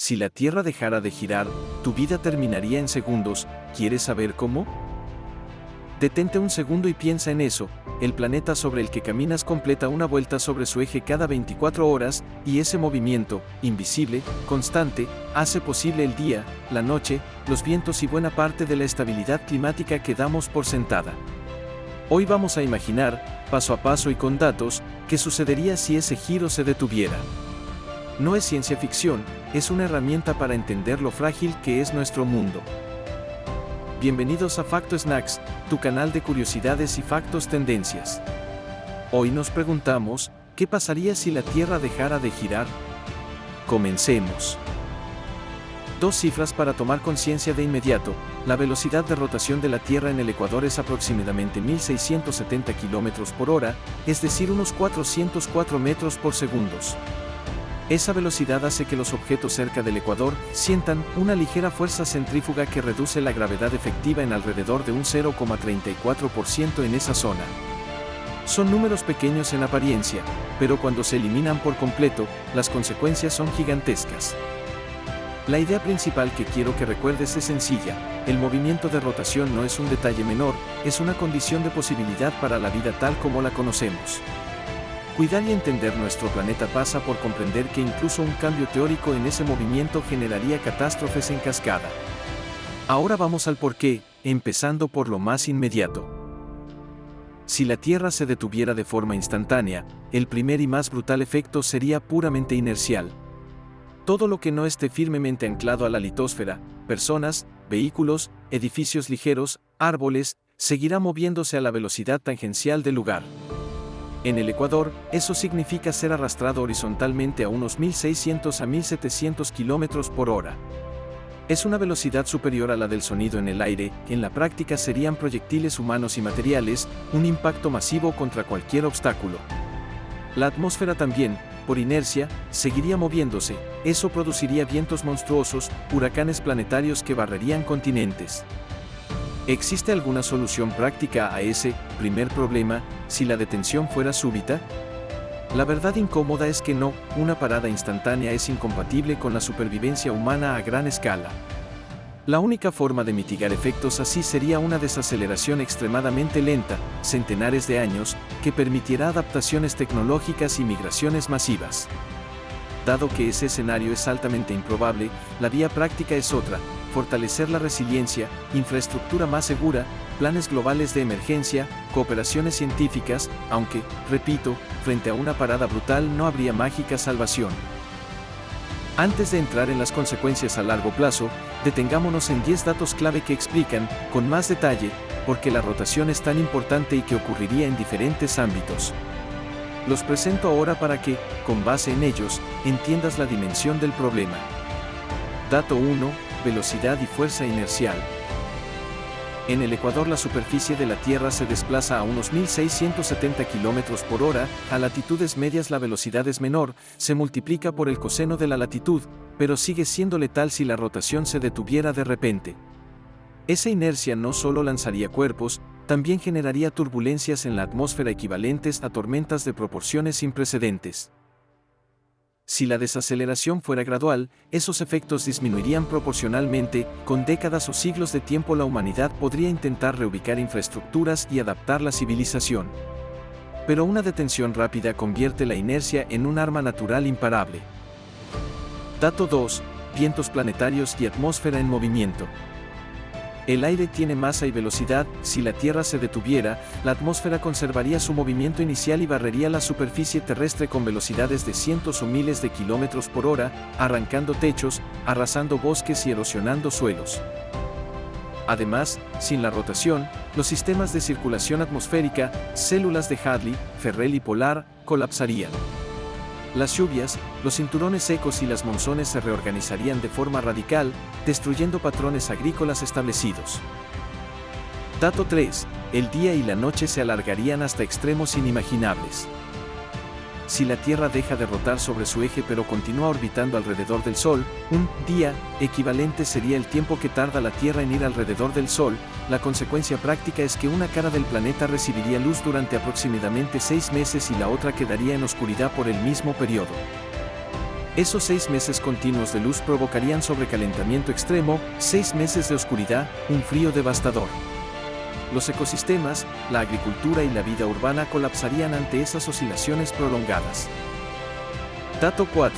Si la Tierra dejara de girar, tu vida terminaría en segundos. ¿Quieres saber cómo? Detente un segundo y piensa en eso. El planeta sobre el que caminas completa una vuelta sobre su eje cada 24 horas, y ese movimiento, invisible, constante, hace posible el día, la noche, los vientos y buena parte de la estabilidad climática que damos por sentada. Hoy vamos a imaginar, paso a paso y con datos, qué sucedería si ese giro se detuviera. No es ciencia ficción, es una herramienta para entender lo frágil que es nuestro mundo. Bienvenidos a Facto Snacks, tu canal de curiosidades y factos tendencias. Hoy nos preguntamos, ¿qué pasaría si la Tierra dejara de girar? Comencemos. Dos cifras para tomar conciencia de inmediato. La velocidad de rotación de la Tierra en el Ecuador es aproximadamente 1670 km por hora, es decir, unos 404 metros por segundo. Esa velocidad hace que los objetos cerca del Ecuador sientan una ligera fuerza centrífuga que reduce la gravedad efectiva en alrededor de un 0,34% en esa zona. Son números pequeños en apariencia, pero cuando se eliminan por completo, las consecuencias son gigantescas. La idea principal que quiero que recuerdes es sencilla: el movimiento de rotación no es un detalle menor, es una condición de posibilidad para la vida tal como la conocemos. Cuidar y entender nuestro planeta pasa por comprender que incluso un cambio teórico en ese movimiento generaría catástrofes en cascada. Ahora vamos al porqué, empezando por lo más inmediato. Si la Tierra se detuviera de forma instantánea, el primer y más brutal efecto sería puramente inercial. Todo lo que no esté firmemente anclado a la litosfera, personas, vehículos, edificios ligeros, árboles, seguirá moviéndose a la velocidad tangencial del lugar. En el Ecuador, eso significa ser arrastrado horizontalmente a unos 1600 a 1700 km por hora. Es una velocidad superior a la del sonido en el aire. En la práctica serían proyectiles humanos y materiales, un impacto masivo contra cualquier obstáculo. La atmósfera también, por inercia, seguiría moviéndose. Eso produciría vientos monstruosos, huracanes planetarios que barrerían continentes. ¿Existe alguna solución práctica a ese primer problema, si la detención fuera súbita? La verdad incómoda es que no, una parada instantánea es incompatible con la supervivencia humana a gran escala. La única forma de mitigar efectos así sería una desaceleración extremadamente lenta, centenares de años, que permitirá adaptaciones tecnológicas y migraciones masivas. Dado que ese escenario es altamente improbable, la vía práctica es otra: fortalecer la resiliencia, infraestructura más segura, planes globales de emergencia, cooperaciones científicas, aunque, repito, frente a una parada brutal no habría mágica salvación. Antes de entrar en las consecuencias a largo plazo, detengámonos en 10 datos clave que explican, con más detalle, por qué la rotación es tan importante y qué ocurriría en diferentes ámbitos. Los presento ahora para que, con base en ellos, entiendas la dimensión del problema. Dato 1. Velocidad y fuerza inercial. En el Ecuador la superficie de la Tierra se desplaza a unos 1670 km por hora, a latitudes medias la velocidad es menor, se multiplica por el coseno de la latitud, pero sigue siendo letal si la rotación se detuviera de repente. Esa inercia no solo lanzaría cuerpos, también generaría turbulencias en la atmósfera equivalentes a tormentas de proporciones sin precedentes. Si la desaceleración fuera gradual, esos efectos disminuirían proporcionalmente. Con décadas o siglos de tiempo la humanidad podría intentar reubicar infraestructuras y adaptar la civilización. Pero una detención rápida convierte la inercia en un arma natural imparable. Dato 2. Vientos planetarios y atmósfera en movimiento. El aire tiene masa y velocidad. Si la Tierra se detuviera, la atmósfera conservaría su movimiento inicial y barrería la superficie terrestre con velocidades de cientos o miles de kilómetros por hora, arrancando techos, arrasando bosques y erosionando suelos. Además, sin la rotación, los sistemas de circulación atmosférica, células de Hadley, Ferrel y Polar, colapsarían. Las lluvias, los cinturones secos y las monzones se reorganizarían de forma radical, destruyendo patrones agrícolas establecidos. Dato 3. El día y la noche se alargarían hasta extremos inimaginables. Si la Tierra deja de rotar sobre su eje pero continúa orbitando alrededor del Sol, un día equivalente sería el tiempo que tarda la Tierra en ir alrededor del Sol. La consecuencia práctica es que una cara del planeta recibiría luz durante aproximadamente 6 meses y la otra quedaría en oscuridad por el mismo periodo. Esos 6 meses continuos de luz provocarían sobrecalentamiento extremo, 6 meses de oscuridad, un frío devastador. Los ecosistemas, la agricultura y la vida urbana colapsarían ante esas oscilaciones prolongadas. Dato 4.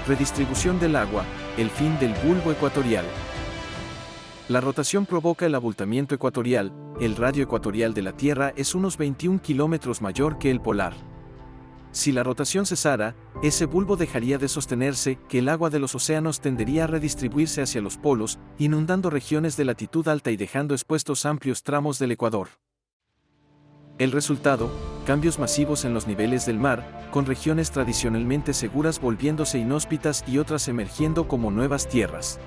Redistribución del agua, el fin del bulbo ecuatorial. La rotación provoca el abultamiento ecuatorial, el radio ecuatorial de la Tierra es unos 21 kilómetros mayor que el polar. Si la rotación cesara, ese bulbo dejaría de sostenerse, que el agua de los océanos tendería a redistribuirse hacia los polos, inundando regiones de latitud alta y dejando expuestos amplios tramos del Ecuador. El resultado, cambios masivos en los niveles del mar, con regiones tradicionalmente seguras volviéndose inhóspitas y otras emergiendo como nuevas tierras.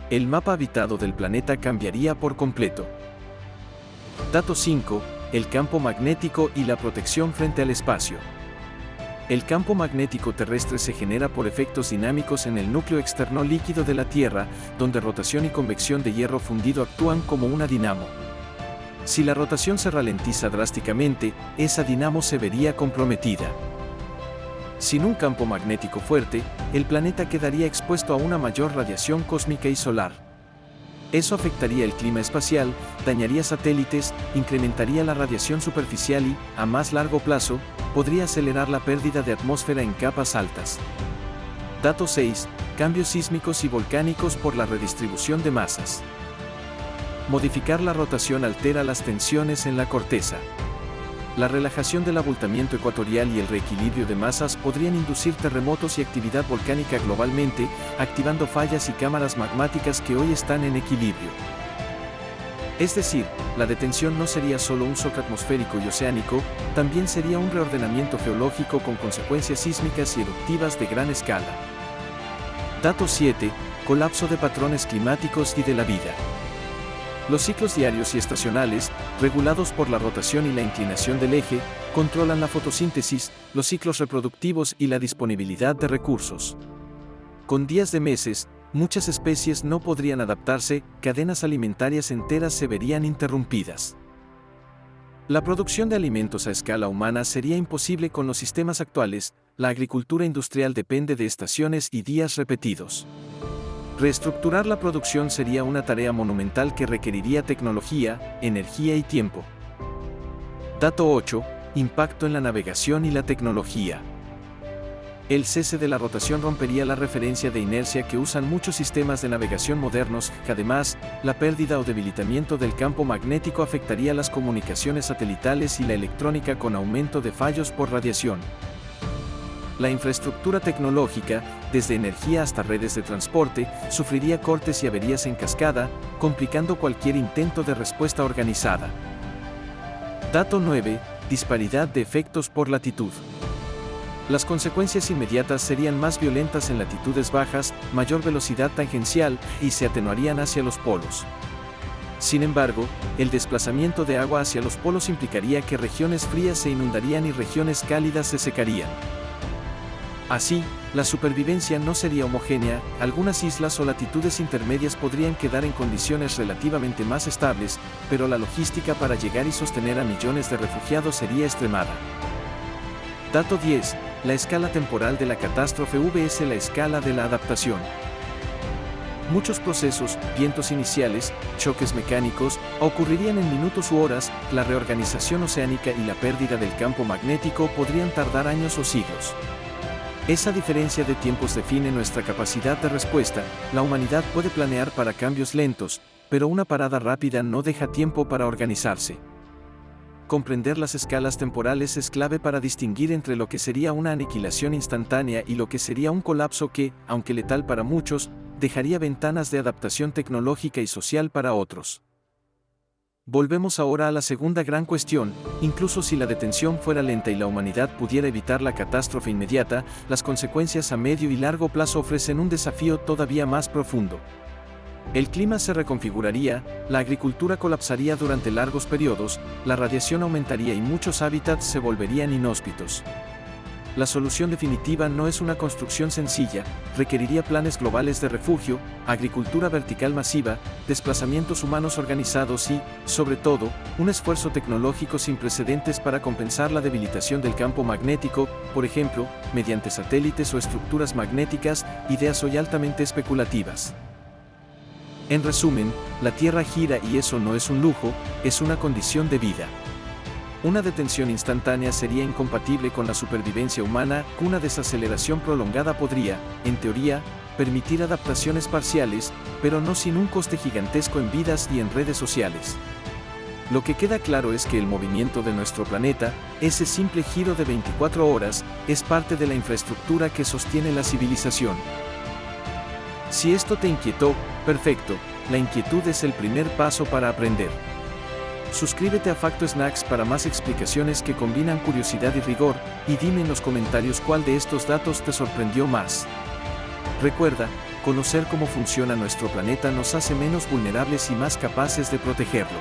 El mapa habitado del planeta cambiaría por completo. Dato 5. El campo magnético y la protección frente al espacio. El campo magnético terrestre se genera por efectos dinámicos en el núcleo externo líquido de la Tierra, donde rotación y convección de hierro fundido actúan como una dinamo. Si la rotación se ralentiza drásticamente, esa dinamo se vería comprometida. Sin un campo magnético fuerte, el planeta quedaría expuesto a una mayor radiación cósmica y solar. Eso afectaría el clima espacial, dañaría satélites, incrementaría la radiación superficial y, a más largo plazo, podría acelerar la pérdida de atmósfera en capas altas. Dato 6. Cambios sísmicos y volcánicos por la redistribución de masas. Modificar la rotación altera las tensiones en la corteza. La relajación del abultamiento ecuatorial y el reequilibrio de masas podrían inducir terremotos y actividad volcánica globalmente, activando fallas y cámaras magmáticas que hoy están en equilibrio. Es decir, la detención no sería solo un shock atmosférico y oceánico, también sería un reordenamiento geológico con consecuencias sísmicas y eruptivas de gran escala. Dato 7. Colapso de patrones climáticos y de la vida. Los ciclos diarios y estacionales, regulados por la rotación y la inclinación del eje, controlan la fotosíntesis, los ciclos reproductivos y la disponibilidad de recursos. Con días de meses, muchas especies no podrían adaptarse, cadenas alimentarias enteras se verían interrumpidas. La producción de alimentos a escala humana sería imposible con los sistemas actuales, la agricultura industrial depende de estaciones y días repetidos. Reestructurar la producción sería una tarea monumental que requeriría tecnología, energía y tiempo. Dato 8. Impacto en la navegación y la tecnología. El cese de la rotación rompería la referencia de inercia que usan muchos sistemas de navegación modernos, que además, la pérdida o debilitamiento del campo magnético afectaría las comunicaciones satelitales y la electrónica con aumento de fallos por radiación. La infraestructura tecnológica, desde energía hasta redes de transporte, sufriría cortes y averías en cascada, complicando cualquier intento de respuesta organizada. Dato 9. Disparidad de efectos por latitud. Las consecuencias inmediatas serían más violentas en latitudes bajas, mayor velocidad tangencial, y se atenuarían hacia los polos. Sin embargo, el desplazamiento de agua hacia los polos implicaría que regiones frías se inundarían y regiones cálidas se secarían. Así, la supervivencia no sería homogénea, algunas islas o latitudes intermedias podrían quedar en condiciones relativamente más estables, pero la logística para llegar y sostener a millones de refugiados sería extremada. Dato 10. La escala temporal de la catástrofe vs la escala de la adaptación. Muchos procesos, vientos iniciales, choques mecánicos, ocurrirían en minutos u horas, la reorganización oceánica y la pérdida del campo magnético podrían tardar años o siglos. Esa diferencia de tiempos define nuestra capacidad de respuesta. La humanidad puede planear para cambios lentos, pero una parada rápida no deja tiempo para organizarse. Comprender las escalas temporales es clave para distinguir entre lo que sería una aniquilación instantánea y lo que sería un colapso que, aunque letal para muchos, dejaría ventanas de adaptación tecnológica y social para otros. Volvemos ahora a la segunda gran cuestión. Incluso si la detención fuera lenta y la humanidad pudiera evitar la catástrofe inmediata, las consecuencias a medio y largo plazo ofrecen un desafío todavía más profundo. El clima se reconfiguraría, la agricultura colapsaría durante largos periodos, la radiación aumentaría y muchos hábitats se volverían inhóspitos. La solución definitiva no es una construcción sencilla, requeriría planes globales de refugio, agricultura vertical masiva, desplazamientos humanos organizados y, sobre todo, un esfuerzo tecnológico sin precedentes para compensar la debilitación del campo magnético, por ejemplo, mediante satélites o estructuras magnéticas, ideas hoy altamente especulativas. En resumen, la Tierra gira y eso no es un lujo, es una condición de vida. Una detención instantánea sería incompatible con la supervivencia humana, una desaceleración prolongada podría, en teoría, permitir adaptaciones parciales, pero no sin un coste gigantesco en vidas y en redes sociales. Lo que queda claro es que el movimiento de nuestro planeta, ese simple giro de 24 horas, es parte de la infraestructura que sostiene la civilización. Si esto te inquietó, perfecto, la inquietud es el primer paso para aprender. Suscríbete a Facto Snacks para más explicaciones que combinan curiosidad y rigor, y dime en los comentarios cuál de estos datos te sorprendió más. Recuerda, conocer cómo funciona nuestro planeta nos hace menos vulnerables y más capaces de protegerlo.